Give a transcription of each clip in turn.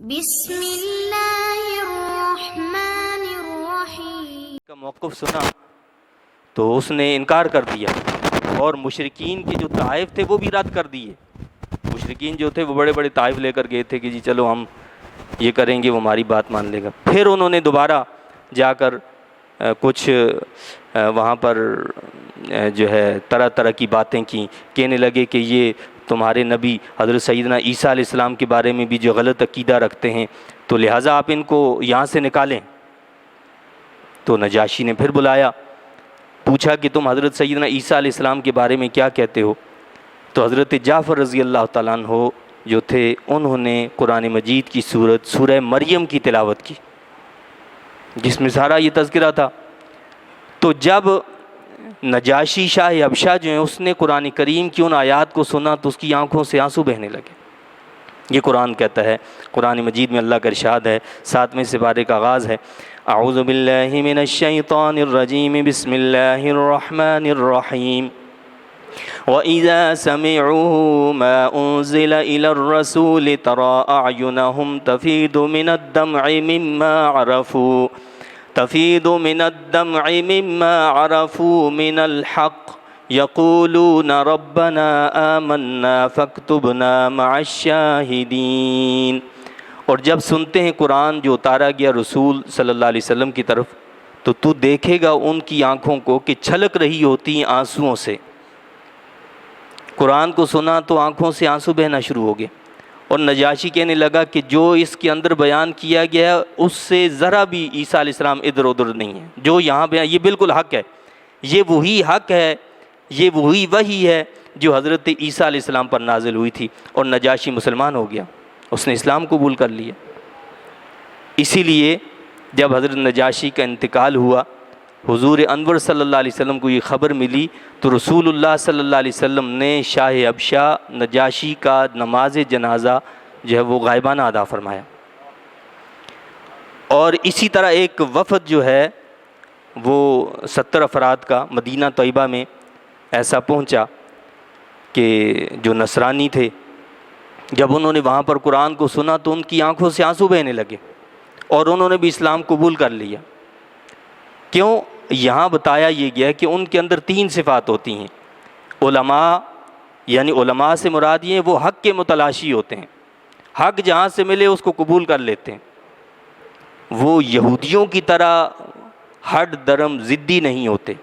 بسم اللہ الرحمن الرحیم کا موقف سنا تو اس نے انکار کر دیا، اور مشرکین کے جو طائف تھے وہ بھی رد کر دیے۔ مشرکین جو تھے وہ بڑے بڑے طائف لے کر گئے تھے کہ جی چلو ہم یہ کریں گے، وہ ہماری بات مان لے گا۔ پھر انہوں نے دوبارہ جا کر کچھ وہاں پر جو ہے طرح طرح کی باتیں کی، کہنے لگے کہ یہ تمہارے نبی حضرت سیدنا عیسیٰ علیہ السلام کے بارے میں بھی جو غلط عقیدہ رکھتے ہیں، تو لہٰذا آپ ان کو یہاں سے نکالیں۔ تو نجاشی نے پھر بلایا، پوچھا کہ تم حضرت سیدنا عیسیٰ علیہ السلام کے بارے میں کیا کہتے ہو؟ تو حضرت جعفر رضی اللہ تعالیٰ عنہ جو تھے انہوں نے قرآن مجید کی سورت سورہ مریم کی تلاوت کی، جس میں سارا یہ تذکرہ تھا۔ تو جب نجاشی شاہ حبشہ جو ہیں اس نے قرآن کریم کی ان آیات کو سنا تو اس کی آنکھوں سے آنسو بہنے لگے۔ یہ قرآن کہتا ہے، قرآن مجید میں اللہ کا ارشاد ہے، 7ویں سپارے کا آغاز ہے، اعوذ باللہ من الشیطان الرجیم بسم اللہ الرحمن الرحیم وَإِذَا سَمِعُوا مَا أُنزِلَ إِلَى الرَّسُولِ تَرَىٰ أَعْيُنَهُمْ تَفِيضُ مِنَ الدَّمْعِ مِمَّا عَرَفُوا مِنَ الْحَقِّ يَقُولُونَ رَبَّنَا آمَنَّا فَاكْتُبْنَا مَعَ الشَّاهِدِينَ۔ اور جب سنتے ہیں قرآن جو اتارا گیا رسول صلی اللہ علیہ وسلم کی طرف، تو دیکھے گا ان کی آنکھوں کو کہ چھلک رہی ہوتی ہیں آنسوؤں سے۔ قرآن کو سنا تو آنکھوں سے آنسو بہنا شروع ہو گئے، اور نجاشی کہنے لگا کہ جو اس کے اندر بیان کیا گیا ہے اس سے ذرا بھی عیسیٰ علیہ السلام ادھر ادھر نہیں ہے، جو یہاں بیان یہ بالکل حق ہے، یہ وہی حق ہے، یہ وہی وحی ہے جو حضرت عیسیٰ علیہ السلام پر نازل ہوئی تھی۔ اور نجاشی مسلمان ہو گیا، اس نے اسلام قبول کر لیا۔ اسی لیے جب حضرت نجاشی کا انتقال ہوا، حضور انور صلی اللہ علیہ وسلم کو یہ خبر ملی، تو رسول اللہ صلی اللہ علیہ وسلم نے شاہ حبشہ نجاشی کا نماز جنازہ جو ہے وہ غائبانہ ادا فرمایا۔ اور اسی طرح ایک وفد جو ہے وہ 70 افراد کا مدینہ طیبہ میں ایسا پہنچا کہ جو نصرانی تھے، جب انہوں نے وہاں پر قرآن کو سنا تو ان کی آنکھوں سے آنسو بہنے لگے، اور انہوں نے بھی اسلام قبول کر لیا۔ کیوں؟ یہاں بتایا یہ گیا کہ ان کے اندر 3 صفات ہوتی ہیں۔ علماء، یعنی علماء سے مراد یہ وہ حق کے متلاشی ہوتے ہیں، حق جہاں سے ملے اس کو قبول کر لیتے ہیں۔ وہ یہودیوں کی طرح ہٹ درم ضدی نہیں ہوتے،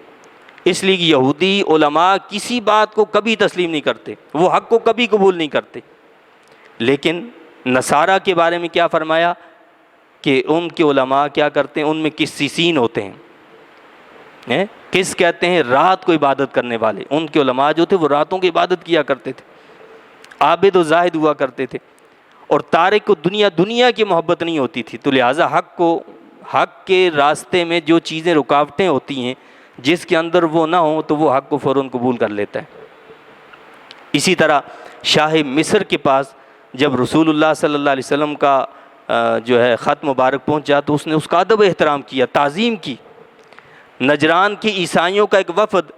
اس لیے کہ یہودی علماء کسی بات کو کبھی تسلیم نہیں کرتے، وہ حق کو کبھی قبول نہیں کرتے۔ لیکن نصارہ کے بارے میں کیا فرمایا کہ ان کے علماء کیا کرتے ہیں، ان میں قسیسین ہوتے ہیں۔ کس کہتے ہیں؟ رات کو عبادت کرنے والے۔ ان کے علماء جو تھے وہ راتوں کی عبادت کیا کرتے تھے، عابد و زاہد ہوا کرتے تھے، اور تارک کو دنیا کی محبت نہیں ہوتی تھی، تو لہٰذا حق کے راستے میں جو چیزیں رکاوٹیں ہوتی ہیں جس کے اندر وہ نہ ہوں تو وہ حق کو فوراً قبول کر لیتا ہے۔ اسی طرح شاہ مصر کے پاس جب رسول اللہ صلی اللہ علیہ وسلم کا جو ہے خط مبارک پہنچا تو اس نے اس کا ادب احترام کیا، تعظیم کی۔ نجران کی عیسائیوں کا ایک وفد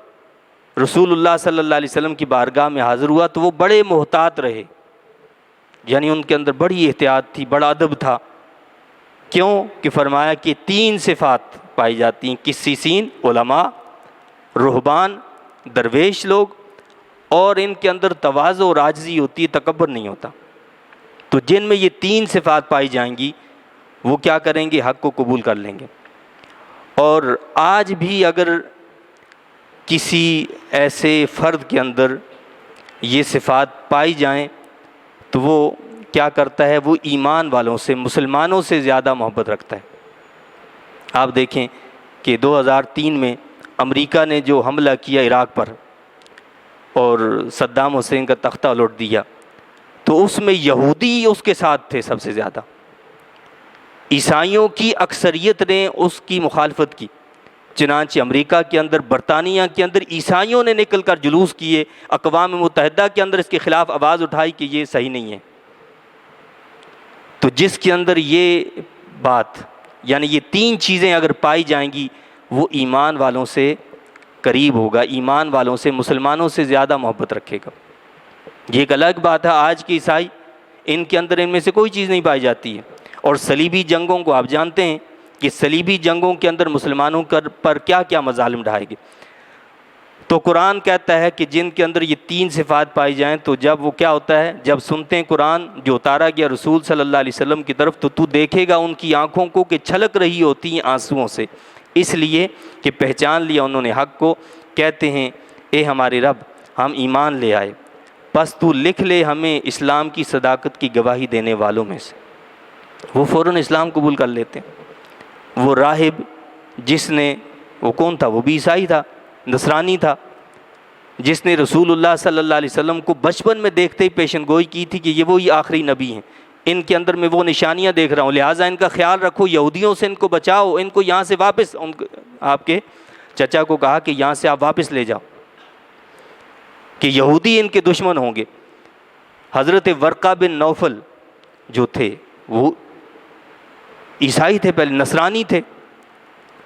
رسول اللہ صلی اللہ علیہ وسلم کی بارگاہ میں حاضر ہوا تو وہ بڑے محتاط رہے، یعنی ان کے اندر بڑی احتیاط تھی، بڑا ادب تھا۔ کیوں؟ کہ فرمایا کہ 3 صفات پائی جاتی ہیں، قسیسین، علماء، رہبان، درویش لوگ، اور ان کے اندر تواضع اور عاجزی ہوتی ہے، تکبر نہیں ہوتا۔ تو جن میں یہ 3 صفات پائی جائیں گی وہ کیا کریں گے؟ حق کو قبول کر لیں گے۔ اور آج بھی اگر کسی ایسے فرد کے اندر یہ صفات پائی جائیں تو وہ کیا کرتا ہے؟ وہ ایمان والوں سے، مسلمانوں سے زیادہ محبت رکھتا ہے۔ آپ دیکھیں کہ 2003 میں امریکہ نے جو حملہ کیا عراق پر اور صدام حسین کا تختہ الٹ دیا، تو اس میں یہودی اس کے ساتھ تھے سب سے زیادہ، عیسائیوں کی اکثریت نے اس کی مخالفت کی۔ چنانچہ امریکہ کے اندر، برطانیہ کے اندر عیسائیوں نے نکل کر جلوس کیے، اقوام متحدہ کے اندر اس کے خلاف آواز اٹھائی کہ یہ صحیح نہیں ہے۔ تو جس کے اندر یہ بات، یعنی یہ 3 چیزیں اگر پائی جائیں گی وہ ایمان والوں سے قریب ہوگا، ایمان والوں سے، مسلمانوں سے زیادہ محبت رکھے گا۔ یہ ایک الگ بات ہے، آج کے عیسائی ان کے اندر ان میں سے کوئی چیز نہیں پائی جاتی ہے۔ اور صلیبی جنگوں کو آپ جانتے ہیں کہ صلیبی جنگوں کے اندر مسلمانوں پر کیا کیا مظالم ڈھائے گئے۔ تو قرآن کہتا ہے کہ جن کے اندر یہ 3 صفات پائی جائیں تو جب وہ کیا ہوتا ہے، جب سنتے ہیں قرآن جو اتارا گیا رسول صلی اللہ علیہ وسلم کی طرف، تو دیکھے گا ان کی آنکھوں کو کہ چھلک رہی ہوتی ہیں آنسوؤں سے، اس لیے کہ پہچان لیا انہوں نے حق کو۔ کہتے ہیں اے ہمارے رب ہم ایمان لے آئے، بس تو لکھ لے ہمیں اسلام کی صداقت کی گواہی دینے والوں میں سے۔ وہ فوراً اسلام قبول کر لیتے ہیں۔ وہ راہب جس نے، وہ کون تھا، وہ بھی عیسائی تھا، نصرانی تھا، جس نے رسول اللہ صلی اللہ علیہ وسلم کو بچپن میں دیکھتے ہی پیشن گوئی کی تھی کہ یہ وہی آخری نبی ہیں، ان کے اندر میں وہ نشانیاں دیکھ رہا ہوں، لہٰذا ان کا خیال رکھو، یہودیوں سے ان کو بچاؤ، ان کو یہاں سے واپس، آپ کے چچا کو کہا کہ یہاں سے آپ واپس لے جاؤ کہ یہودی ان کے دشمن ہوں گے۔ حضرت ورقہ بن نوفل جو تھے وہ عیسائی تھے، پہلے نصرانی تھے،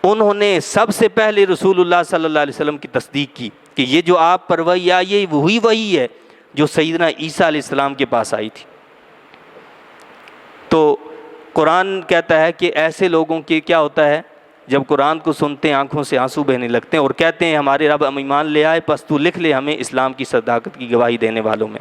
انہوں نے سب سے پہلے رسول اللہ صلی اللہ علیہ وسلم کی تصدیق کی کہ یہ جو آپ پر وحی آئی ہے وہی ہے جو سیدنا عیسیٰ علیہ السلام کے پاس آئی تھی۔ تو قرآن کہتا ہے کہ ایسے لوگوں کے کیا ہوتا ہے، جب قرآن کو سنتے ہیں آنکھوں سے آنسو بہنے لگتے ہیں اور کہتے ہیں ہمارے رب ہم ایمان لے آئے، پس تو لکھ لے ہمیں اسلام کی صداقت کی گواہی دینے والوں میں۔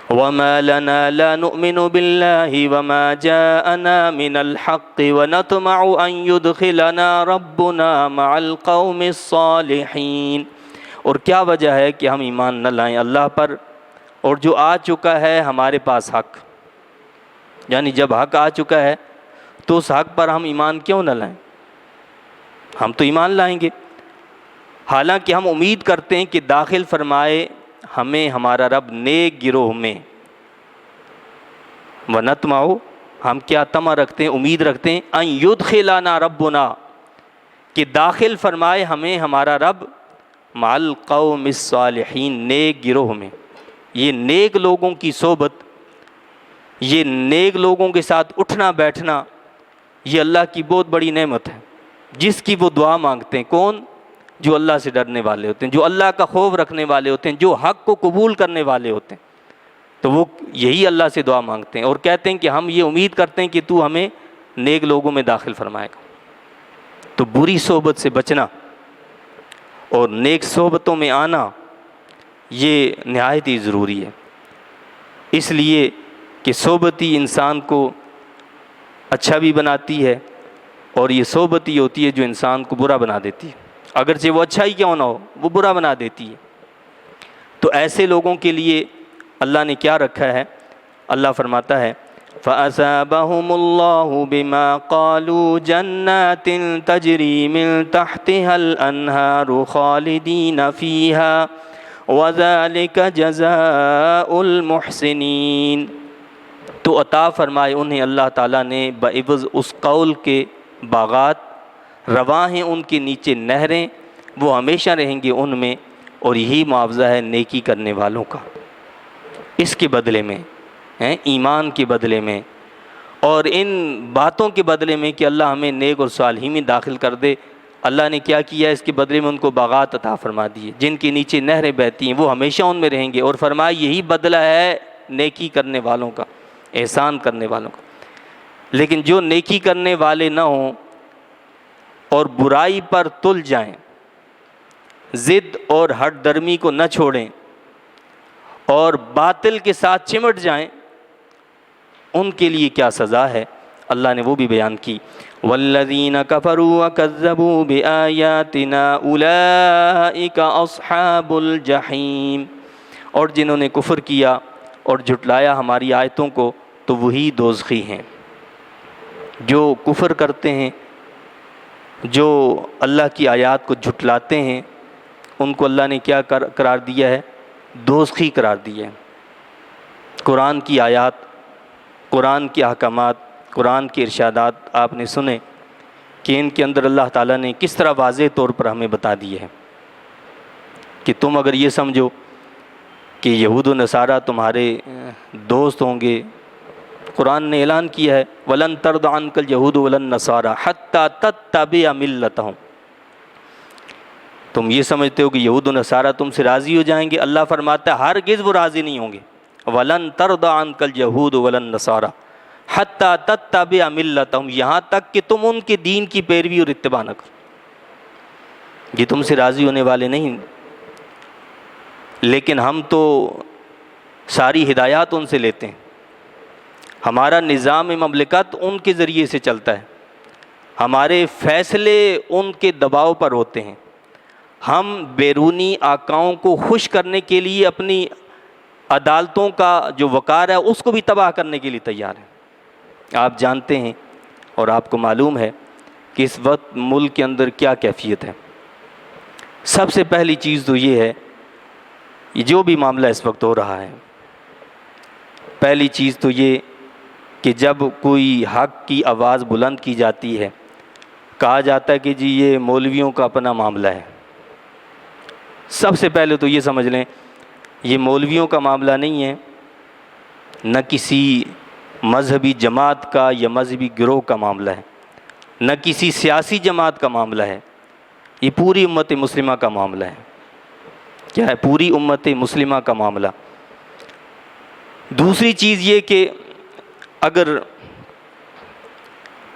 وَمَا لَنَا لَا نُؤْمِنُ بِاللَّهِ وَمَا جَاءَنَا مِنَ الْحَقِّ وَنَطْمَعُ أَن يُدْخِلَنَا رَبُّنَا مَعَ الْقَوْمِ الصَّالِحِينَ۔ اور کیا وجہ ہے کہ ہم ایمان نہ لائیں اللہ پر اور جو آ چکا ہے ہمارے پاس حق، یعنی جب حق آ چکا ہے تو اس حق پر ہم ایمان کیوں نہ لائیں؟ ہم تو ایمان لائیں گے، حالانکہ ہم امید کرتے ہیں کہ داخل فرمائے ہمیں ہمارا رب نیک گروہ میں۔ وَنَطْمَعُ، ہم کیا طمع رکھتے ہیں، امید رکھتے ہیں، أَن يُدْخِلَنَا رَبُّنَا، کہ داخل فرمائے ہمیں ہمارا رب مع القوم الصالحین، نیک گروہ میں۔ یہ نیک لوگوں کی صحبت، یہ نیک لوگوں کے ساتھ اٹھنا بیٹھنا، یہ اللہ کی بہت بڑی نعمت ہے جس کی وہ دعا مانگتے ہیں۔ کون؟ جو اللہ سے ڈرنے والے ہوتے ہیں، جو اللہ کا خوف رکھنے والے ہوتے ہیں، جو حق کو قبول کرنے والے ہوتے ہیں، تو وہ یہی اللہ سے دعا مانگتے ہیں اور کہتے ہیں کہ ہم یہ امید کرتے ہیں کہ تو ہمیں نیک لوگوں میں داخل فرمائے گا۔ تو بری صحبت سے بچنا اور نیک صحبتوں میں آنا یہ نہایت ہی ضروری ہے، اس لیے کہ صحبت ہی انسان کو اچھا بھی بناتی ہے اور یہ صحبت ہی ہوتی ہے جو انسان کو برا بنا دیتی ہے، اگرچہ وہ اچھا ہی کیوں نہ ہو، وہ برا بنا دیتی ہے۔ تو ایسے لوگوں کے لیے اللہ نے کیا رکھا ہے؟ اللہ فرماتا ہے فَأَثَابَهُمُ اللَّهُ بِمَا قَالُوا جَنَّاتٍ تَجْرِي مِن تَحْتِهَا الْأَنْهَارُ خَالِدِينَ فِيهَا وَذَلِكَ جَزَاءُ الْمُحْسِنِينَ۔ تو عطا فرمائے انہیں اللہ تعالیٰ نے بعوض اس قول کے باغات، رواں ہیں ان کے نیچے نہریں، وہ ہمیشہ رہیں گے ان میں، اور یہی معاوضہ ہے نیکی کرنے والوں کا، اس کے بدلے میں، ایمان کے بدلے میں، اور ان باتوں کے بدلے میں کہ اللہ ہمیں نیک اور صالحین میں داخل کر دے۔ اللہ نے کیا کیا؟ اس کے بدلے میں ان کو باغات عطا فرما دیے جن کے نیچے نہریں بہتی ہیں، وہ ہمیشہ ان میں رہیں گے، اور فرمایا یہی بدلہ ہے نیکی کرنے والوں کا، احسان کرنے والوں کا۔ لیکن جو نیکی کرنے والے نہ ہوں اور برائی پر تل جائیں، ضد اور ہٹ درمی کو نہ چھوڑیں اور باطل کے ساتھ چمٹ جائیں، ان کے لیے کیا سزا ہے اللہ نے وہ بھی بیان کی۔ والذین کفروا وکذبوا بآیاتنا اولئک اصحاب الجحیم، اور جنہوں نے کفر کیا اور جھٹلایا ہماری آیتوں کو تو وہی دوزخی ہیں۔ جو کفر کرتے ہیں، جو اللہ کی آیات کو جھٹلاتے ہیں، ان کو اللہ نے کیا قرار دیا ہے؟ دوزخی قرار دیا ہے۔ قرآن کی آیات، قرآن کے احکامات، قرآن کے ارشادات آپ نے سنے کہ ان کے اندر اللہ تعالیٰ نے کس طرح واضح طور پر ہمیں بتا دیے ہیں کہ تم اگر یہ سمجھو کہ یہود و نصارہ تمہارے دوست ہوں گے، قرآن نے اعلان کیا ہے وَلَن تَرْضَ عَنْكَ الْيَهُودُ وَلَا النَّصَارَىٰ حَتَّىٰ تَتَّبِعَ مِلَّتَهُمْ۔ تم یہ سمجھتے ہو کہ یہود و نصارہ تم سے راضی ہو جائیں گے، اللہ فرماتا ہے ہرگز وہ راضی نہیں ہوں گے۔ وَلَن تَرْضَ عَنْكَ الْيَهُودُ وَلَا النَّصَارَىٰ حتیٰ تتبع ملتہم، یہاں تک کہ تم ان کے دین کی پیروی اور اتباع نہ کرو. یہ تم سے راضی ہونے والے نہیں. لیکن ہم تو ساری ہدایات ان سے لیتے ہیں. ہمارا نظام مملکت ان کے ذریعے سے چلتا ہے. ہمارے فیصلے ان کے دباؤ پر ہوتے ہیں. ہم بیرونی آقاؤں کو خوش کرنے کے لیے اپنی عدالتوں کا جو وقار ہے اس کو بھی تباہ کرنے کے لیے تیار ہیں. آپ جانتے ہیں اور آپ کو معلوم ہے کہ اس وقت ملک کے اندر کیا کیفیت ہے. سب سے پہلی چیز تو یہ ہے، جو بھی معاملہ اس وقت ہو رہا ہے، پہلی چیز تو یہ کہ جب کوئی حق کی آواز بلند کی جاتی ہے، کہا جاتا ہے کہ جی یہ مولویوں کا اپنا معاملہ ہے. سب سے پہلے تو یہ سمجھ لیں یہ مولویوں کا معاملہ نہیں ہے، نہ کسی مذہبی جماعت کا یا مذہبی گروہ کا معاملہ ہے، نہ کسی سیاسی جماعت کا معاملہ ہے. یہ پوری امت مسلمہ کا معاملہ ہے. کیا ہے؟ پوری امت مسلمہ کا معاملہ. دوسری چیز یہ کہ اگر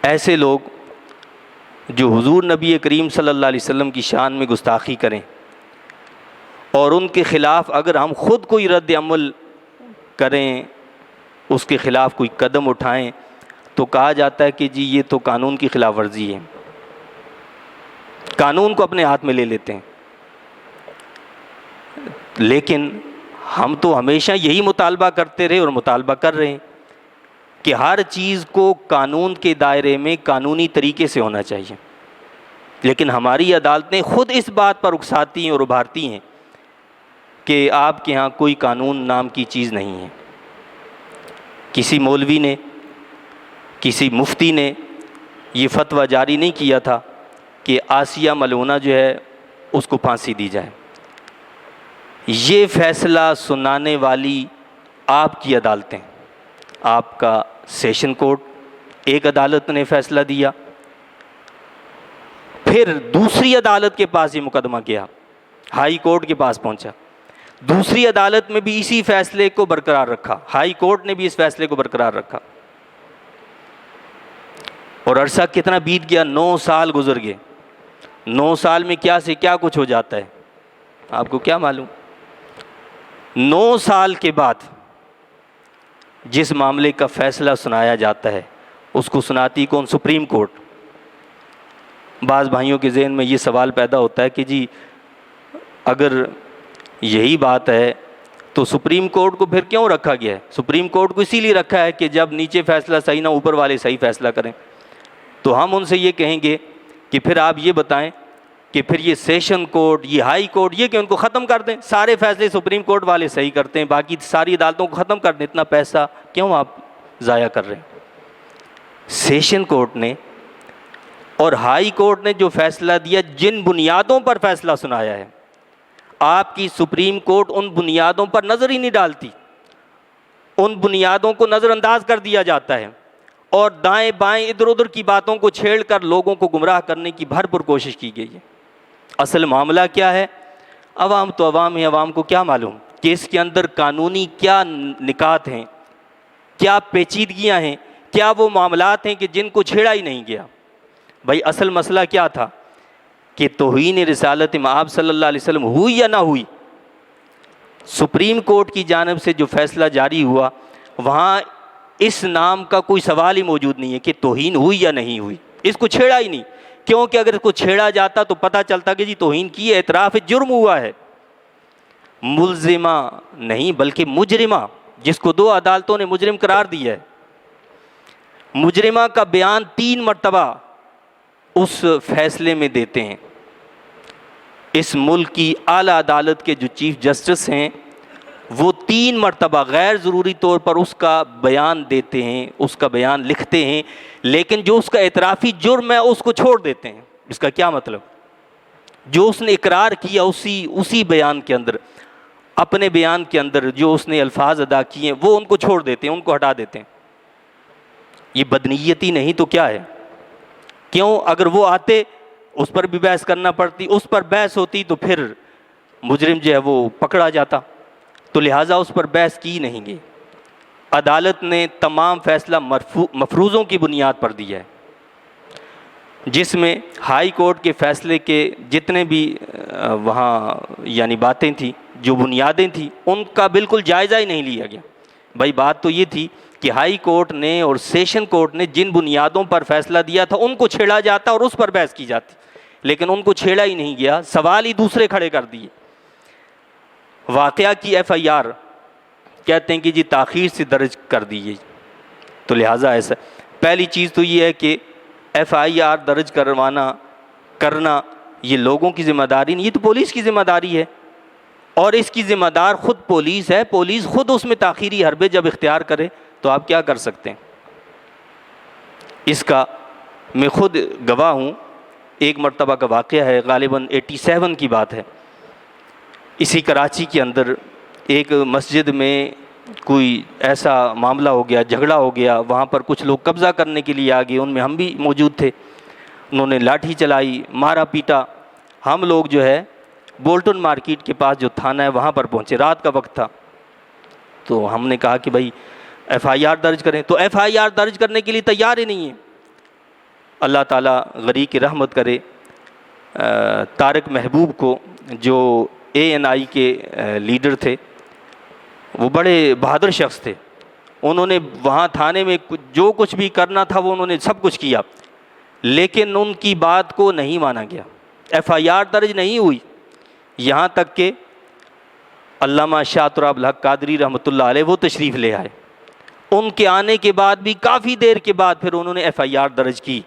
ایسے لوگ جو حضور نبی کریم صلی اللہ علیہ وسلم کی شان میں گستاخی کریں اور ان کے خلاف اگر ہم خود کوئی رد عمل کریں، اس کے خلاف کوئی قدم اٹھائیں، تو کہا جاتا ہے کہ جی یہ تو قانون کی خلاف ورزی ہے. قانون کو اپنے ہاتھ میں لے لیتے ہیں. لیکن ہم تو ہمیشہ یہی مطالبہ کرتے رہے اور مطالبہ کر رہے ہیں کہ ہر چیز کو قانون کے دائرے میں قانونی طریقے سے ہونا چاہیے. لیکن ہماری عدالتیں خود اس بات پر اکساتی ہیں اور ابھارتی ہیں کہ آپ کے ہاں کوئی قانون نام کی چیز نہیں ہے. کسی مولوی نے، کسی مفتی نے یہ فتویٰ جاری نہیں کیا تھا کہ آسیہ ملعونہ جو ہے اس کو پھانسی دی جائے. یہ فیصلہ سنانے والی آپ کی عدالتیں، آپ کا سیشن کورٹ، ایک عدالت نے فیصلہ دیا، پھر دوسری عدالت کے پاس یہ مقدمہ گیا، ہائی کورٹ کے پاس پہنچا، دوسری عدالت میں بھی اسی فیصلے کو برقرار رکھا، ہائی کورٹ نے بھی اس فیصلے کو برقرار رکھا. اور عرصہ کتنا بیت گیا، 9 سال گزر گئے. 9 سال میں کیا سے کیا کچھ ہو جاتا ہے آپ کو کیا معلوم. 9 سال کے بعد جس معاملے کا فیصلہ سنایا جاتا ہے اس کو سناتی کون؟ Supreme court. بعض بھائیوں کے ذہن میں یہ سوال پیدا ہوتا ہے کہ جی اگر یہی بات ہے تو سپریم کورٹ کو پھر کیوں رکھا گیا ہے؟ سپریم کورٹ کو اسی لیے رکھا ہے کہ جب نیچے فیصلہ صحیح نہ اوپر والے صحیح فیصلہ کریں. تو ہم ان سے یہ کہیں گے کہ پھر آپ یہ بتائیں کہ پھر یہ سیشن کورٹ، یہ ہائی کورٹ، یہ کہ ان کو ختم کر دیں. سارے فیصلے سپریم کورٹ والے صحیح کرتے ہیں، باقی ساری عدالتوں کو ختم کر دیں. اتنا پیسہ کیوں آپ ضائع کر رہے ہیں؟ سیشن کورٹ نے اور ہائی کورٹ نے جو فیصلہ دیا، جن بنیادوں پر فیصلہ سنایا ہے، آپ کی سپریم کورٹ ان بنیادوں پر نظر ہی نہیں ڈالتی. ان بنیادوں کو نظر انداز کر دیا جاتا ہے اور دائیں بائیں ادھر ادھر کی باتوں کو چھیڑ کر لوگوں کو گمراہ کرنے کی بھرپور کوشش کی گئی ہے. اصل معاملہ کیا ہے؟ عوام تو عوام ہے، عوام کو کیا معلوم کہ اس کے اندر قانونی کیا نکات ہیں، کیا پیچیدگیاں ہیں، کیا وہ معاملات ہیں کہ جن کو چھیڑا ہی نہیں گیا. بھائی اصل مسئلہ کیا تھا کہ توہین رسالت مآب صلی اللہ علیہ وسلم ہوئی یا نہ ہوئی. سپریم کورٹ کی جانب سے جو فیصلہ جاری ہوا وہاں اس نام کا کوئی سوال ہی موجود نہیں ہے کہ توہین ہوئی یا نہیں ہوئی. اس کو چھیڑا ہی نہیں، کیونکہ اگر اس کو چھیڑا جاتا تو پتہ چلتا کہ جی توہین کی ہے، اعتراف جرم ہوا ہے. ملزمہ نہیں بلکہ مجرمہ، جس کو 2 عدالتوں نے مجرم قرار دیا ہے، مجرمہ کا بیان 3 مرتبہ اس فیصلے میں دیتے ہیں. اس ملک کی اعلیٰ عدالت کے جو چیف جسٹس ہیں وہ 3 مرتبہ غیر ضروری طور پر اس کا بیان دیتے ہیں، اس کا بیان لکھتے ہیں، لیکن جو اس کا اعترافی جرم ہے اس کو چھوڑ دیتے ہیں. اس کا کیا مطلب؟ جو اس نے اقرار کیا اسی بیان کے اندر، اپنے بیان کے اندر جو اس نے الفاظ ادا کیے وہ ان کو چھوڑ دیتے ہیں، ان کو ہٹا دیتے ہیں. یہ بدنیتی نہیں تو کیا ہے؟ کیوں؟ اگر وہ آتے اس پر بھی بحث کرنا پڑتی، اس پر بحث ہوتی تو پھر مجرم جو ہے وہ پکڑا جاتا، تو لہٰذا اس پر بحث کی نہیں گئی. عدالت نے تمام فیصلہ مفروضوں کی بنیاد پر دیا ہے، جس میں ہائی کورٹ کے فیصلے کے جتنے بھی وہاں یعنی باتیں تھیں، جو بنیادیں تھیں، ان کا بالکل جائزہ ہی نہیں لیا گیا۔ بھائی بات تو یہ تھی کہ ہائی کورٹ نے اور سیشن کورٹ نے جن بنیادوں پر فیصلہ دیا تھا ان کو چھیڑا جاتا اور اس پر بحث کی جاتی، لیکن ان کو چھیڑا ہی نہیں گیا، سوال ہی دوسرے کھڑے کر دیے۔ واقعہ کی ایف آئی آر کہتے ہیں کہ جی تاخیر سے درج کر دیجیے، تو لہٰذا ایسا پہلی چیز تو یہ ہے کہ ایف آئی آر درج کرنا یہ لوگوں کی ذمہ داری نہیں، یہ تو پولیس کی ذمہ داری ہے، اور اس کی ذمہ دار خود پولیس ہے۔ پولیس خود اس میں تاخیری حربے جب اختیار کرے تو آپ کیا کر سکتے ہیں؟ اس کا میں خود گواہ ہوں۔ ایک مرتبہ کا واقعہ ہے، غالباً 87 کی بات ہے، اسی کراچی کے اندر ایک مسجد میں کوئی ایسا معاملہ ہو گیا، جھگڑا ہو گیا، وہاں پر کچھ لوگ قبضہ کرنے کے لیے آ گئے، ان میں ہم بھی موجود تھے، انہوں نے لاٹھی چلائی، مارا پیٹا۔ ہم لوگ جو ہے بولٹن مارکیٹ کے پاس جو تھانہ ہے وہاں پر پہنچے، رات کا وقت تھا، تو ہم نے کہا کہ بھائی ایف آئی آر درج کریں، تو ایف آئی آر درج کرنے کے لیے تیار ہی نہیں ہے۔ اللہ تعالیٰ غریق رحمت کرے طارق محبوب کو، جو اے این آئی کے لیڈر تھے، وہ بڑے بہادر شخص تھے، انہوں نے وہاں تھانے میں جو کچھ بھی کرنا تھا وہ انہوں نے سب کچھ کیا، لیکن ان کی بات کو نہیں مانا گیا، ایف آئی آر درج نہیں ہوئی، یہاں تک کہ علامہ شاہ تراب الحق قادری رحمۃ اللہ علیہ وہ تشریف لے آئے، ان کے آنے کے بعد بھی کافی دیر کے بعد پھر انہوں نے ایف آئی آر درج کی،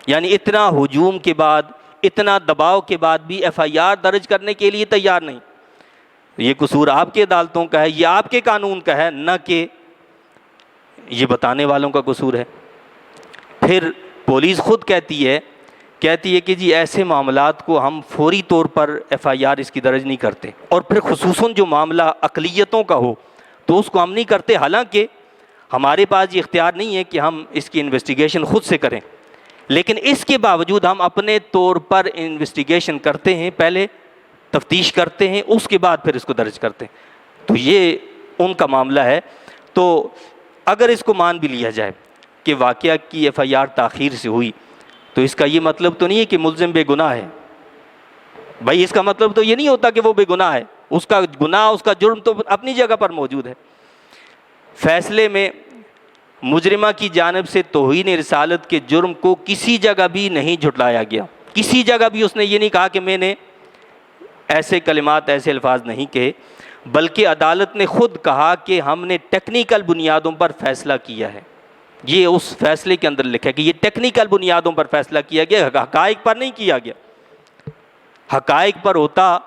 یعنی اتنا ہجوم کے بعد، اتنا دباؤ کے بعد بھی ایف آئی آر درج کرنے کے لیے تیار نہیں۔ یہ قصور آپ کے عدالتوں کا ہے، یہ آپ کے قانون کا ہے، نہ کہ یہ بتانے والوں کا قصور ہے۔ پھر پولیس خود کہتی ہے کہ جی ایسے معاملات کو ہم فوری طور پر ایف آئی آر اس کی درج نہیں کرتے، اور پھر خصوصاً جو معاملہ اقلیتوں کا ہو تو اس کو ہم نہیں کرتے، حالانکہ ہمارے پاس یہ اختیار نہیں ہے کہ ہم اس کی انویسٹیگیشن خود سے کریں، لیکن اس کے باوجود ہم اپنے طور پر انویسٹیگیشن کرتے ہیں، پہلے تفتیش کرتے ہیں، اس کے بعد پھر اس کو درج کرتے ہیں۔ تو یہ ان کا معاملہ ہے۔ تو اگر اس کو مان بھی لیا جائے کہ واقعہ کی ایف آئی آر تاخیر سے ہوئی، تو اس کا یہ مطلب تو نہیں ہے کہ ملزم بے گناہ ہے۔ بھائی اس کا مطلب تو یہ نہیں ہوتا کہ وہ بے گناہ ہے، اس کا گناہ، اس کا جرم تو اپنی جگہ پر موجود ہے۔ فیصلے میں مجرمہ کی جانب سے توہین رسالت کے جرم کو کسی جگہ بھی نہیں جھٹلایا گیا، کسی جگہ بھی اس نے یہ نہیں کہا کہ میں نے ایسے کلمات، ایسے الفاظ نہیں کہے، بلکہ عدالت نے خود کہا کہ ہم نے ٹیکنیکل بنیادوں پر فیصلہ کیا ہے۔ یہ اس فیصلے کے اندر لکھا ہے کہ یہ ٹیکنیکل بنیادوں پر فیصلہ کیا گیا، حقائق پر نہیں کیا گیا۔ حقائق پر ہوتا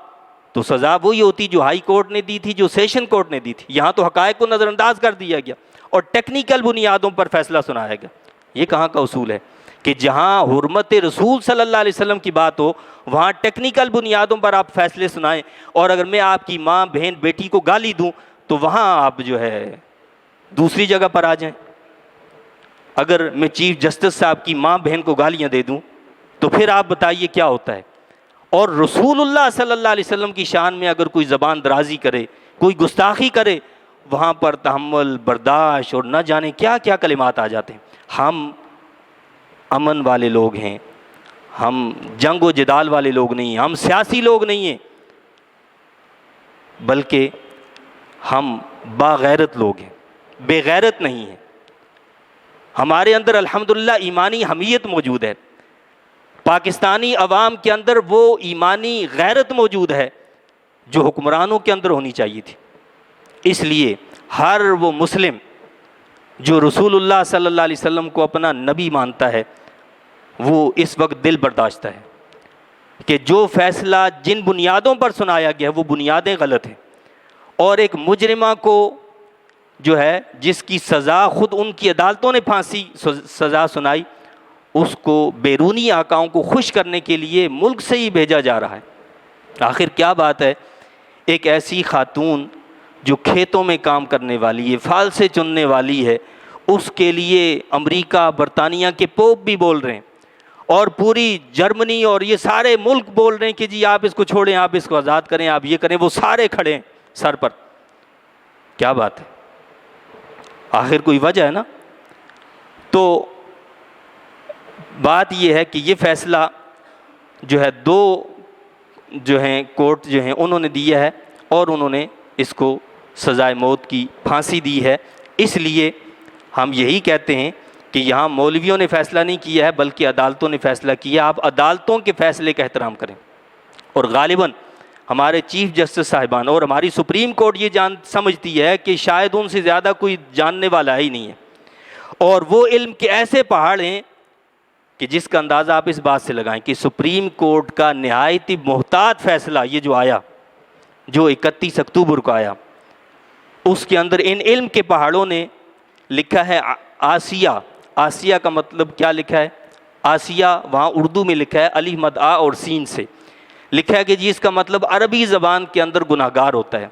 تو سزا وہی ہوتی جو ہائی کورٹ نے دی تھی، جو سیشن کورٹ نے دی تھی، یہاں تو حقائق کو نظر انداز کر دیا گیا اور ٹیکنیکل بنیادوں پر فیصلہ سنایا گیا۔ یہ کہاں کا اصول ہے کہ جہاں حرمت رسول صلی اللہ علیہ وسلم کی بات ہو وہاں ٹیکنیکل بنیادوں پر آپ فیصلے سنائیں، اور اگر میں آپ کی ماں، بہن، بیٹی کو گالی دوں تو وہاں آپ جو ہے دوسری جگہ پر آ جائیں۔ اگر میں چیف جسٹس صاحب کی ماں بہن کو گالیاں دے دوں تو پھر آپ بتائیے کیا ہوتا ہے۔ اور رسول اللہ صلی اللہ علیہ وسلم کی شان میں اگر کوئی زبان درازی کرے، کوئی گستاخی کرے، وہاں پر تحمل، برداشت اور نہ جانے کیا کیا کلمات آ جاتے ہیں۔ ہم امن والے لوگ ہیں، ہم جنگ و جدال والے لوگ نہیں ہیں، ہم سیاسی لوگ نہیں ہیں، بلکہ ہم باغیرت لوگ ہیں، بے غیرت نہیں ہیں۔ ہمارے اندر الحمدللہ ایمانی حمیت موجود ہے، پاکستانی عوام کے اندر وہ ایمانی غیرت موجود ہے جو حکمرانوں کے اندر ہونی چاہیے تھی۔ اس لیے ہر وہ مسلم جو رسول اللہ صلی اللہ علیہ وسلم کو اپنا نبی مانتا ہے وہ اس وقت دل برداشتہ ہے کہ جو فیصلہ جن بنیادوں پر سنایا گیا وہ بنیادیں غلط ہیں، اور ایک مجرمہ کو جو ہے جس کی سزا خود ان کی عدالتوں نے پھانسی سزا سنائی، اس کو بیرونی آقاؤں کو خوش کرنے کے لیے ملک سے ہی بھیجا جا رہا ہے۔ آخر کیا بات ہے، ایک ایسی خاتون جو کھیتوں میں کام کرنے والی ہے، پھال سے چننے والی ہے، اس کے لیے امریکہ، برطانیہ کے پوپ بھی بول رہے ہیں، اور پوری جرمنی اور یہ سارے ملک بول رہے ہیں کہ جی آپ اس کو چھوڑیں، آپ اس کو آزاد کریں، آپ یہ کریں، وہ سارے کھڑے ہیں سر پر۔ کیا بات ہے، آخر کوئی وجہ ہے نا. تو بات یہ ہے کہ یہ فیصلہ جو ہے دو جو ہیں کورٹ جو ہیں انہوں نے دیا ہے اور انہوں نے اس کو سزائے موت کی پھانسی دی ہے. اس لیے ہم یہی کہتے ہیں کہ یہاں مولویوں نے فیصلہ نہیں کیا ہے بلکہ عدالتوں نے فیصلہ کیا. آپ عدالتوں کے فیصلے کا احترام کریں. اور غالباً ہمارے چیف جسٹس صاحبان اور ہماری سپریم کورٹ یہ سمجھتی ہے کہ شاید ان سے زیادہ کوئی جاننے والا ہی نہیں ہے. اور وہ علم کے ایسے پہاڑ ہیں کہ جس کا اندازہ آپ اس بات سے لگائیں کہ سپریم کورٹ کا نہایت ہی محتاط فیصلہ یہ جو آیا، جو 31 اکتوبر کو آیا، اس کے اندر ان علم کے پہاڑوں نے لکھا ہے آسیہ. آسیہ کا مطلب کیا لکھا ہے؟ آسیہ وہاں اردو میں لکھا ہے الف مد آ اور سین سے لکھا ہے کہ جی اس کا مطلب عربی زبان کے اندر گناہگار ہوتا ہے.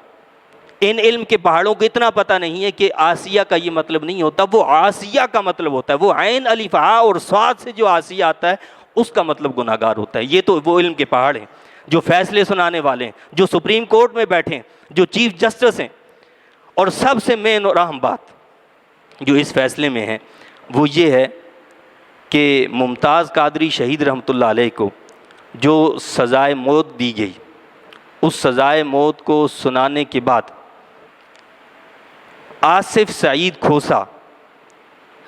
ان علم کے پہاڑوں کو اتنا پتہ نہیں ہے کہ آسیہ کا یہ مطلب نہیں ہوتا، وہ آسیہ کا مطلب ہوتا ہے. وہ عین الف آ اور صاد سے جو آسیہ آتا ہے اس کا مطلب گناہگار ہوتا ہے. یہ تو وہ علم کے پہاڑ ہیں جو فیصلے سنانے والے ہیں، جو سپریم کورٹ میں بیٹھے ہیں، جو چیف جسٹس ہیں. اور سب سے مین اور اہم بات جو اس فیصلے میں ہے وہ یہ ہے کہ ممتاز قادری شہید رحمۃ اللہ علیہ کو جو سزائے موت دی گئی، اس سزائے موت کو سنانے کے بعد آصف سعید کھوسا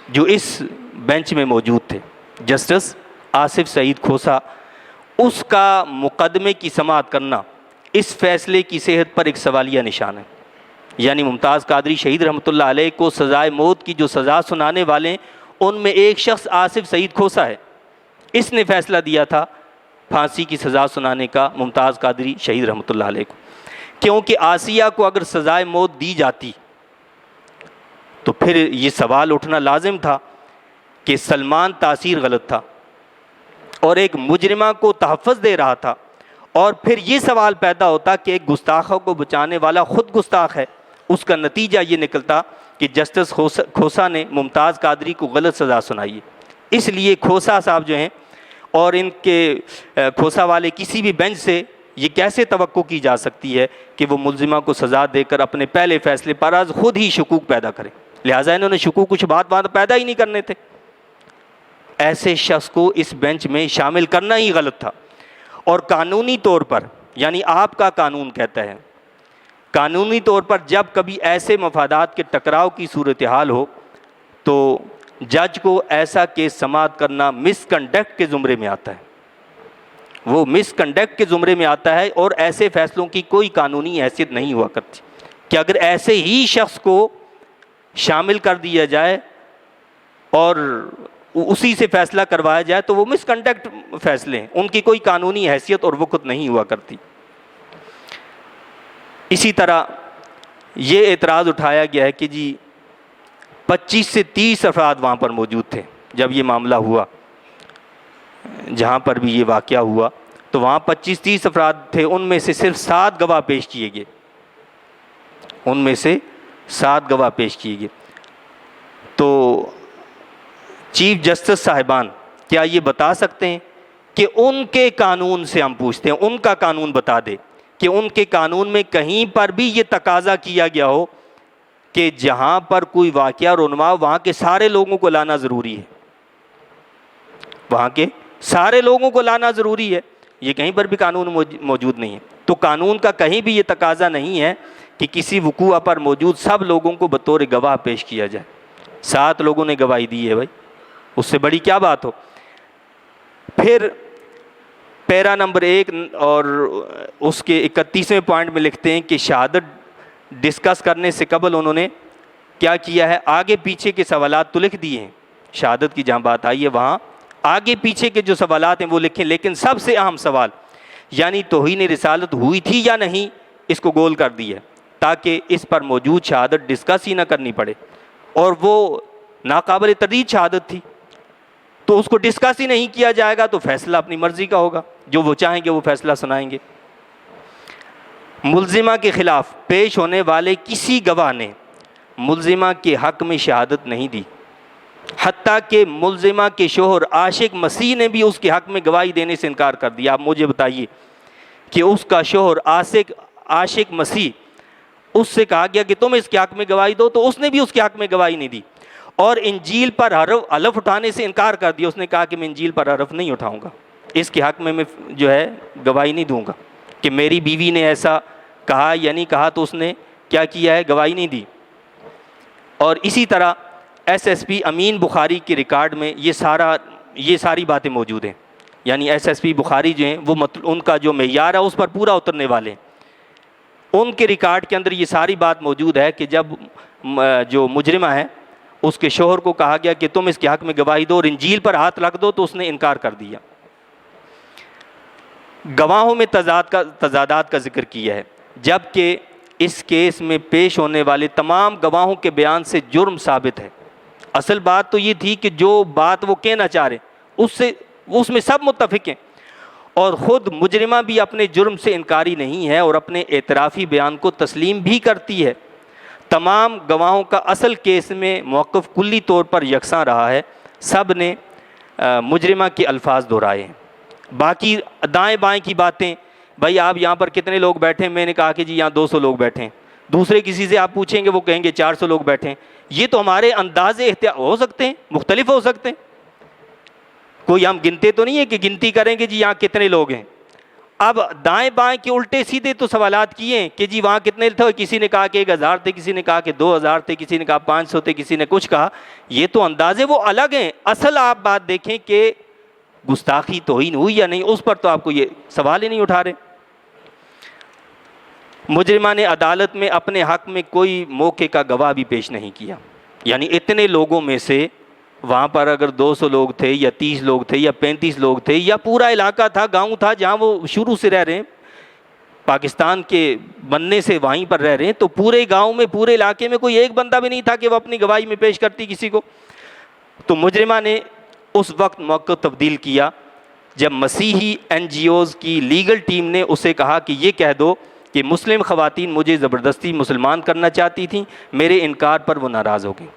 جو اس بینچ میں موجود تھے، جسٹس آصف سعید کھوسا، اس کا مقدمے کی سماعت کرنا اس فیصلے کی صحت پر ایک سوالیہ نشان ہے. یعنی ممتاز قادری شہید رحمۃ اللہ علیہ کو سزائے موت کی جو سزا سنانے والے ہیں ان میں ایک شخص آصف سعید کھوسا ہے. اس نے فیصلہ دیا تھا پھانسی کی سزا سنانے کا ممتاز قادری شہید رحمۃ اللہ علیہ کو، کیونکہ آسیہ کو اگر سزائے موت دی جاتی تو پھر یہ سوال اٹھنا لازم تھا کہ سلمان تاثیر غلط تھا اور ایک مجرمہ کو تحفظ دے رہا تھا، اور پھر یہ سوال پیدا ہوتا کہ ایک گستاخوں کو بچانے والا خود گستاخ ہے. اس کا نتیجہ یہ نکلتا کہ جسٹس کھوسا نے ممتاز قادری کو غلط سزا سنائی ہے. اس لیے کھوسا صاحب جو ہیں اور ان کے کھوسا والے کسی بھی بینچ سے یہ کیسے توقع کی جا سکتی ہے کہ وہ ملزمہ کو سزا دے کر اپنے پہلے فیصلے پر از خود ہی شکوک پیدا کریں. لہٰذا انہوں نے شکوک کچھ بات پیدا ہی نہیں کرنے تھے. ایسے شخص کو اس بینچ میں شامل کرنا ہی غلط تھا. اور قانونی طور پر، یعنی آپ کا قانون کہتا ہے، قانونی طور پر جب کبھی ایسے مفادات کے ٹکراؤ کی صورتحال ہو تو جج کو ایسا کیس سماعت کرنا مس کنڈکٹ کے زمرے میں آتا ہے. وہ مس کنڈکٹ کے زمرے میں آتا ہے اور ایسے فیصلوں کی کوئی قانونی حیثیت نہیں ہوا کرتی کہ اگر ایسے ہی شخص کو شامل کر دیا جائے اور اسی سے فیصلہ کروایا جائے تو وہ مس کنڈکٹ فیصلے ہیں، ان کی کوئی قانونی حیثیت اور وقت نہیں ہوا کرتی. اسی طرح یہ اعتراض اٹھایا گیا ہے کہ جی 25 سے 30 افراد وہاں پر موجود تھے جب یہ معاملہ ہوا، جہاں پر بھی یہ واقعہ ہوا تو وہاں 25-30 افراد تھے. ان میں سے صرف 7 گواہ پیش کیے گئے، ان میں سے 7 گواہ پیش کیے گئے. تو چیف جسٹس صاحبان کیا یہ بتا سکتے ہیں کہ ان کے قانون سے ہم پوچھتے ہیں، ان کا قانون بتا دے کہ ان کے قانون میں کہیں پر بھی یہ تقاضا کیا گیا ہو کہ جہاں پر کوئی واقعہ رونما وہاں کے سارے لوگوں کو لانا ضروری ہے، وہاں کے سارے لوگوں کو لانا ضروری ہے. یہ کہیں پر بھی قانون موجود نہیں ہے. تو قانون کا کہیں بھی یہ تقاضا نہیں ہے کہ کسی وقوع پر موجود سب لوگوں کو بطور گواہ پیش کیا جائے. 7 لوگوں نے گواہی دی ہے بھائی، اس سے بڑی کیا بات ہو. پھر پیرا نمبر 1 اور اس کے 31ویں پوائنٹ میں لکھتے ہیں کہ شہادت ڈسکس کرنے سے قبل انہوں نے کیا کیا ہے، آگے پیچھے کے سوالات تو لکھ دیے ہیں، شہادت کی جہاں بات آئی ہے وہاں آگے پیچھے کے جو سوالات ہیں وہ لکھیں، لیکن سب سے اہم سوال یعنی توہین رسالت ہوئی تھی یا نہیں اس کو گول کر دیا تاکہ اس پر موجود شہادت ڈسکس ہی نہ کرنی پڑے. اور وہ ناقابل تردید شہادت تھی تو اس کو ڈسکس ہی نہیں کیا جائے گا تو فیصلہ اپنی مرضی کا ہوگا، جو وہ چاہیں گے وہ فیصلہ سنائیں گے. ملزمہ کے خلاف پیش ہونے والے کسی گواہ نے ملزمہ کے حق میں شہادت نہیں دی، حتیٰ کہ ملزمہ کے شوہر عاشق مسیح نے بھی اس کے حق میں گواہی دینے سے انکار کر دیا. آپ مجھے بتائیے کہ اس کا شوہر عاشق مسیح اس سے کہا گیا کہ تم اس کے حق میں گواہی دو، تو اس نے بھی اس کے حق میں گواہی نہیں دی، اور انجیل پر حلف اٹھانے سے انکار کر دیا. اس نے کہا کہ میں انجیل پر حلف نہیں اٹھاؤں گا، اس کے حق میں جو ہے گواہی نہیں دوں گا کہ میری بیوی نے ایسا کہا یا نہیں کہا. تو اس نے کیا کیا ہے؟ گواہی نہیں دی. اور اسی طرح ایس پی امین بخاری کے ریکارڈ میں یہ ساری باتیں موجود ہیں. یعنی ایس پی بخاری جو ہیں وہ ان کا جو معیار ہے اس پر پورا اترنے والے ہیں. ان کے ریکارڈ کے اندر یہ ساری بات موجود ہے کہ جب جو مجرمہ ہے اس کے شوہر کو کہا گیا کہ تم اس کے حق میں گواہی دو اور انجیل پر ہاتھ رکھ دو، تو اس نے انکار کر دیا. گواہوں میں تضادات کا ذکر کیا ہے، جبکہ اس کیس میں پیش ہونے والے تمام گواہوں کے بیان سے جرم ثابت ہے. اصل بات تو یہ تھی کہ جو بات وہ کہنا چاہ رہے اس میں سب متفق ہیں، اور خود مجرمہ بھی اپنے جرم سے انکاری نہیں ہے اور اپنے اعترافی بیان کو تسلیم بھی کرتی ہے. تمام گواہوں کا اصل کیس میں موقف کلی طور پر یکساں رہا ہے، سب نے مجرمہ کے الفاظ دہرائے ہیں. باقی دائیں بائیں کی باتیں، بھائی آپ یہاں پر کتنے لوگ بیٹھے ہیں؟ میں نے کہا کہ جی یہاں 200 لوگ بیٹھے ہیں. دوسرے کسی سے آپ پوچھیں گے وہ کہیں گے 400 لوگ بیٹھے ہیں. یہ تو ہمارے انداز احتیاط ہو سکتے ہیں، مختلف ہو سکتے ہیں. کوئی ہم گنتے تو نہیں ہے کہ گنتی کریں گے جی یہاں کتنے لوگ ہیں. اب دائیں بائیں کے الٹے سیدھے تو سوالات کیے ہیں کہ جی وہاں کتنے تھے، کسی نے کہا کہ 1000 تھے، کسی نے کہا کہ 2000 تھے، کسی نے کہا 500 تھے، کسی نے کچھ کہا. یہ تو اندازے وہ الگ ہیں. اصل آپ بات دیکھیں کہ گستاخی توہین ہوئی یا نہیں، اس پر تو آپ کو یہ سوال ہی نہیں اٹھا رہے. مجرمہ نے عدالت میں اپنے حق میں کوئی موقع کا گواہ بھی پیش نہیں کیا. یعنی اتنے لوگوں میں سے وہاں پر اگر 200 لوگ تھے یا 30 لوگ تھے یا 35 لوگ تھے یا پورا علاقہ تھا، گاؤں تھا جہاں وہ شروع سے رہ رہے ہیں، پاکستان کے بننے سے وہیں پر رہ رہے ہیں، تو پورے گاؤں میں پورے علاقے میں کوئی ایک بندہ بھی نہیں تھا کہ وہ اپنی گواہی میں پیش کرتی کسی کو. تو مجرمہ نے اس وقت موقع تبدیل کیا جب مسیحی NGOs کی لیگل ٹیم نے اسے کہا کہ یہ کہہ دو کہ مسلم خواتین مجھے زبردستی مسلمان کرنا چاہتی تھیں، میرے انکار پر وہ ناراض ہو گئیں.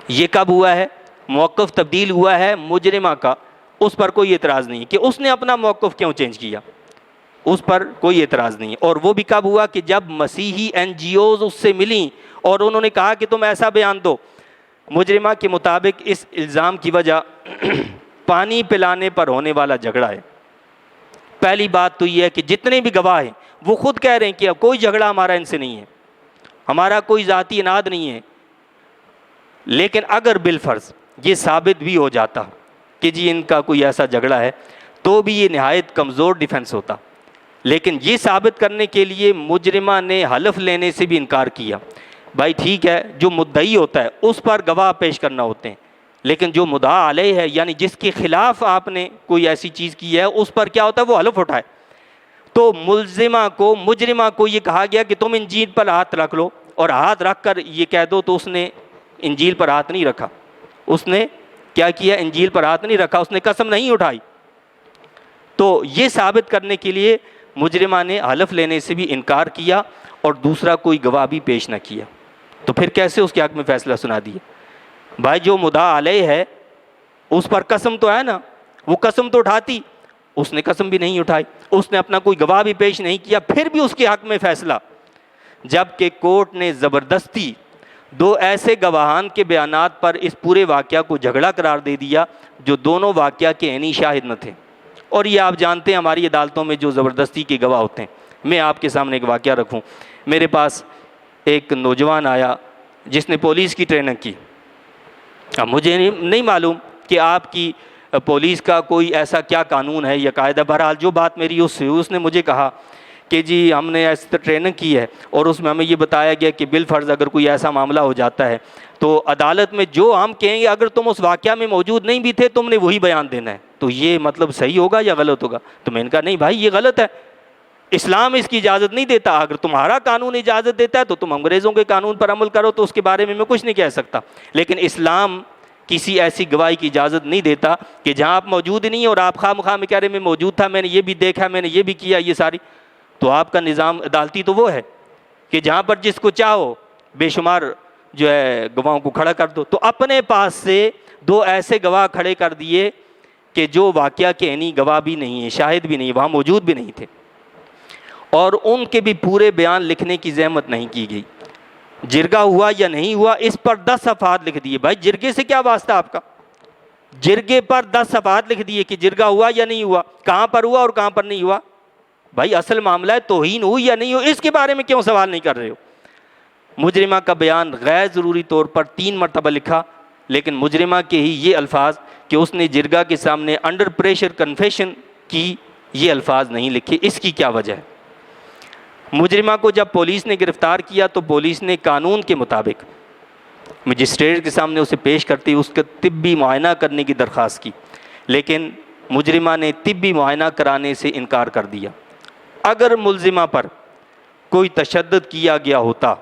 یہ کب ہوا ہے؟ موقف تبدیل ہوا ہے مجرمہ کا. اس پر کوئی اعتراض نہیں کہ اس نے اپنا موقف کیوں چینج کیا، اس پر کوئی اعتراض نہیں. اور وہ بھی کب ہوا؟ کہ جب مسیحی NGOs اس سے ملیں اور انہوں نے کہا کہ تم ایسا بیان دو. مجرمہ کے مطابق اس الزام کی وجہ پانی پلانے پر ہونے والا جھگڑا ہے. پہلی بات تو یہ ہے کہ جتنے بھی گواہ ہیں وہ خود کہہ رہے ہیں کہ اب کوئی جھگڑا ہمارا ان سے نہیں ہے، ہمارا کوئی ذاتی اناد نہیں ہے. لیکن اگر بالفرض یہ ثابت بھی ہو جاتا کہ جی ان کا کوئی ایسا جھگڑا ہے تو بھی یہ نہایت کمزور ڈیفنس ہوتا. لیکن یہ ثابت کرنے کے لیے مجرمہ نے حلف لینے سے بھی انکار کیا. بھائی ٹھیک ہے، جو مدعی ہوتا ہے اس پر گواہ پیش کرنا ہوتے ہیں، لیکن جو مدعا علیہ ہے یعنی جس کے خلاف آپ نے کوئی ایسی چیز کی ہے اس پر کیا ہوتا ہے؟ وہ حلف اٹھائے. تو مجرمہ کو یہ کہا گیا کہ تم انجیل پر ہاتھ رکھ لو، اور ہاتھ رکھ کر یہ کہہ دو. تو اس نے انجیل پر ہاتھ نہیں رکھا. اس نے کیا کیا؟ انجیل پر ہاتھ نہیں رکھا، اس نے قسم نہیں اٹھائی. تو یہ ثابت کرنے کے لیے مجرمہ نے حلف لینے سے بھی انکار کیا اور دوسرا کوئی گواہ بھی پیش نہ کیا. تو پھر کیسے اس کے حق میں فیصلہ سنا دیا؟ بھائی جو مدعا علیہ ہے اس پر قسم تو ہے نا، وہ قسم تو اٹھاتی. اس نے قسم بھی نہیں اٹھائی، اس نے اپنا کوئی گواہ بھی پیش نہیں کیا، پھر بھی اس کے حق میں فیصلہ. جبکہ کورٹ نے زبردستی 2 ایسے گواہان کے بیانات پر اس پورے واقعہ کو جھگڑا قرار دے دیا جو دونوں واقعہ کے عینی شاہد نہ تھے. اور یہ آپ جانتے ہیں ہماری عدالتوں میں جو زبردستی کے گواہ ہوتے ہیں. میں آپ کے سامنے ایک واقعہ رکھوں. میرے پاس ایک نوجوان آیا جس نے پولیس کی ٹریننگ کی. اب مجھے نہیں معلوم کہ آپ کی پولیس کا کوئی ایسا کیا قانون ہے یا قاعدہ. بہرحال جو بات میری اس سے ہوئی، اس نے مجھے کہا کہ جی ہم نے ایسی ٹریننگ کی ہے اور اس میں ہمیں یہ بتایا گیا کہ بالفرض اگر کوئی ایسا معاملہ ہو جاتا ہے تو عدالت میں جو ہم کہیں گے اگر تم اس واقعہ میں موجود نہیں بھی تھے تم نے وہی بیان دینا ہے. تو یہ مطلب صحیح ہوگا یا غلط ہوگا؟ تو میں نے کہا نہیں بھائی یہ غلط ہے، اسلام اس کی اجازت نہیں دیتا. اگر تمہارا قانون اجازت دیتا ہے تو تم انگریزوں کے قانون پر عمل کرو، تو اس کے بارے میں کچھ نہیں کہہ سکتا. لیکن اسلام کسی ایسی گواہی کی اجازت نہیں دیتا کہ جہاں آپ موجود نہیں ہیں اور آپ خواہ مخواہ میں کہہ رہے میں موجود تھا، میں نے یہ بھی دیکھا، میں نے یہ بھی کیا، یہ ساری. تو آپ کا نظام عدالتی تو وہ ہے کہ جہاں پر جس کو چاہو بے شمار جو ہے گواہوں کو کھڑا کر دو. تو اپنے پاس سے 2 ایسے گواہ کھڑے کر دیے کہ جو واقعہ کے عینی گواہ بھی نہیں ہیں، شاہد بھی نہیں، وہاں موجود بھی نہیں تھے. اور ان کے بھی پورے بیان لکھنے کی زحمت نہیں کی گئی. جرگہ ہوا یا نہیں ہوا اس پر 10 صفحات لکھ دیے. بھائی جرگے سے کیا واسطہ آپ کا؟ جرگے پر 10 صفحات لکھ دیے کہ جرگہ ہوا یا نہیں ہوا, کہاں پر ہوا اور کہاں پر نہیں ہوا. بھائی اصل معاملہ ہے توہین ہوئی یا نہیں ہوئی, اس کے بارے میں کیوں سوال نہیں کر رہے ہو؟ مجرمہ کا بیان غیر ضروری طور پر 3 مرتبہ لکھا, لیکن مجرمہ کے ہی یہ الفاظ کہ اس نے جرگہ کے سامنے انڈر پریشر کنفیشن کی, یہ الفاظ نہیں لکھے. اس کی کیا وجہ ہے؟ مجرمہ کو جب پولیس نے گرفتار کیا تو پولیس نے قانون کے مطابق مجسٹریٹ کے سامنے اسے پیش کرتی اس کا طبی معائنہ کرنے کی درخواست کی, لیکن مجرمہ نے طبی معائنہ کرانے سے انکار کر دیا. اگر ملزمہ پر کوئی تشدد کیا گیا ہوتا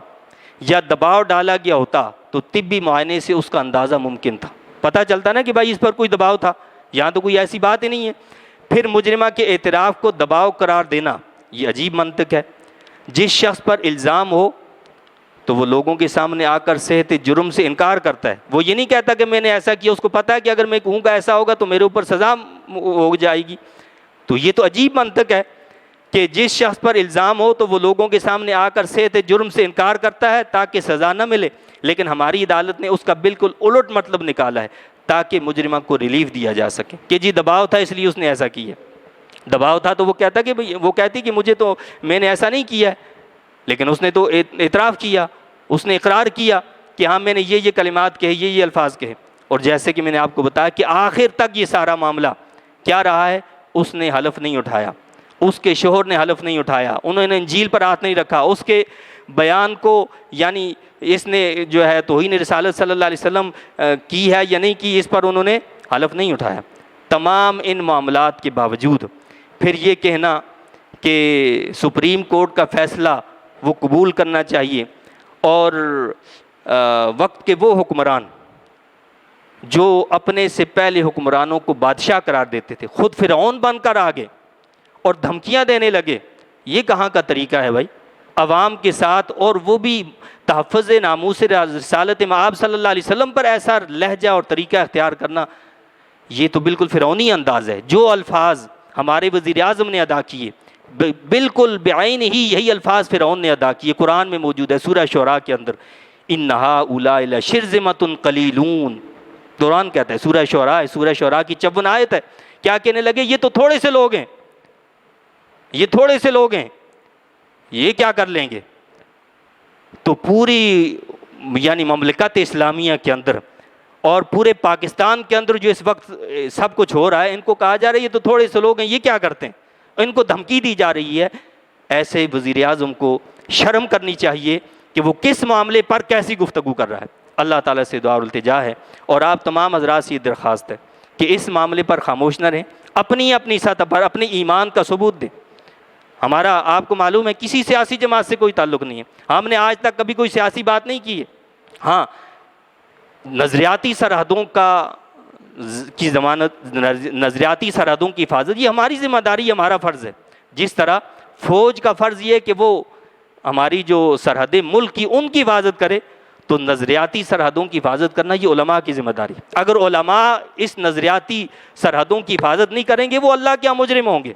یا دباؤ ڈالا گیا ہوتا تو طبی معائنے سے اس کا اندازہ ممکن تھا, پتہ چلتا نا کہ بھائی اس پر کوئی دباؤ تھا. یہاں تو کوئی ایسی بات ہی نہیں ہے. پھر مجرمہ کے اعتراف کو دباؤ قرار دینا یہ عجیب منطق ہے. جس شخص پر الزام ہو تو وہ لوگوں کے سامنے آ کر صحت جرم سے انکار کرتا ہے. وہ یہ نہیں کہتا کہ میں نے ایسا کیا, اس کو پتہ ہے کہ اگر میں کہوں گا ایسا ہوگا تو میرے اوپر سزا ہو جائے گی. تو یہ تو عجیب منطق ہے کہ جس شخص پر الزام ہو تو وہ لوگوں کے سامنے آ کر صحت جرم سے انکار کرتا ہے تاکہ سزا نہ ملے, لیکن ہماری عدالت نے اس کا بالکل الٹ مطلب نکالا ہے تاکہ مجرمہ کو ریلیف دیا جا سکے کہ جی دباؤ تھا اس لیے اس نے ایسا کیا. دباؤ تھا تو وہ کہتا کہ وہ کہتی کہ مجھے تو میں نے ایسا نہیں کیا ہے, لیکن اس نے تو اعتراف کیا, اس نے اقرار کیا کہ ہاں میں نے یہ کلمات کہے, یہ الفاظ کہے. اور جیسے کہ میں نے آپ کو بتایا کہ آخر تک یہ سارا معاملہ کیا رہا ہے, اس نے حلف نہیں اٹھایا, اس کے شوہر نے حلف نہیں اٹھایا, انہوں نے انجیل پر ہاتھ نہیں رکھا, اس کے بیان کو یعنی اس نے جو ہے توہین رسالت صلی اللہ علیہ وسلم کی ہے یا نہیں کی, اس پر انہوں نے حلف نہیں اٹھایا. تمام ان معاملات کے باوجود پھر یہ کہنا کہ سپریم کورٹ کا فیصلہ وہ قبول کرنا چاہیے, اور وقت کے وہ حکمران جو اپنے سے پہلے حکمرانوں کو بادشاہ قرار دیتے تھے خود فرعون بن کر آگے اور دھمکیاں دینے لگے, یہ کہاں کا طریقہ ہے بھائی عوام کے ساتھ, اور وہ بھی تحفظ ناموس رسالت مآب صلی اللہ علیہ وسلم پر ایسا لہجہ اور طریقہ اختیار کرنا, یہ تو بالکل فرعونی انداز ہے. جو الفاظ ہمارے وزیر اعظم نے ادا کیے بالکل بعین ہی یہی الفاظ فرعون نے ادا کیے. قرآن میں موجود ہے سورہ شعراء کے اندر, انہا اولئک لشرذمۃ قلیلون. قرآن کہتا ہے سورہ شعراء کی 54 آیت ہے. کیا کہنے لگے, یہ تو تھوڑے سے لوگ ہیں, یہ تھوڑے سے لوگ ہیں, یہ کیا کر لیں گے. تو پوری یعنی مملکت اسلامیہ کے اندر اور پورے پاکستان کے اندر جو اس وقت سب کچھ ہو رہا ہے, ان کو کہا جا رہا ہے یہ تو تھوڑے سے لوگ ہیں, یہ کیا کرتے ہیں, ان کو دھمکی دی جا رہی ہے. ایسے وزیر اعظم کو شرم کرنی چاہیے کہ وہ کس معاملے پر کیسی گفتگو کر رہا ہے. اللہ تعالیٰ سے دعا التجا ہے اور آپ تمام حضرات سے یہ درخواست ہے کہ اس معاملے پر خاموش نہ رہیں, اپنی سطح پر اپنے ایمان کا ثبوت دیں. ہمارا آپ کو معلوم ہے کسی سیاسی جماعت سے کوئی تعلق نہیں ہے, ہم نے آج تک کبھی کوئی سیاسی بات نہیں کی ہے. ہاں نظریاتی سرحدوں کی ضمانت, نظریاتی سرحدوں کی حفاظت یہ ہماری ذمہ داری, ہمارا فرض ہے. جس طرح فوج کا فرض یہ ہے کہ وہ ہماری جو سرحدیں ملک کی ان کی حفاظت کرے, تو نظریاتی سرحدوں کی حفاظت کرنا یہ علماء کی ذمہ داری. اگر علماء اس نظریاتی سرحدوں کی حفاظت نہیں کریں گے وہ اللہ کے یہاں مجرم ہوں گے.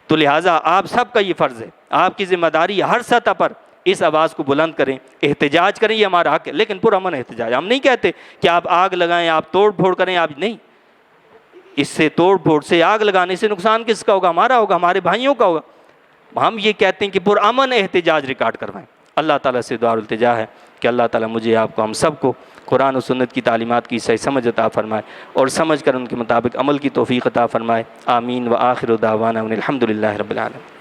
تو لہٰذا آپ سب کا یہ فرض ہے, آپ کی ذمہ داری ہر سطح پر اس آواز کو بلند کریں, احتجاج کریں, یہ ہمارا حق ہے, لیکن پرامن احتجاج. ہم نہیں کہتے کہ آپ آگ لگائیں, آپ توڑ پھوڑ کریں, آپ نہیں. اس سے توڑ پھوڑ سے, آگ لگانے سے نقصان کس کا ہوگا, ہمارا ہوگا, ہمارے بھائیوں کا ہوگا. ہم یہ کہتے ہیں کہ پرامن احتجاج ریکارڈ کروائیں. اللہ تعالیٰ سے دعا التجا ہے کہ اللہ تعالیٰ مجھے آپ کو ہم سب کو قرآن و سنت کی تعلیمات کی صحیح سمجھ عطا فرمائے اور سمجھ کر ان کے مطابق عمل کی توفیق عطا فرمائے. آمین. و آخر دعوانا ان الحمد للہ رب العالمین.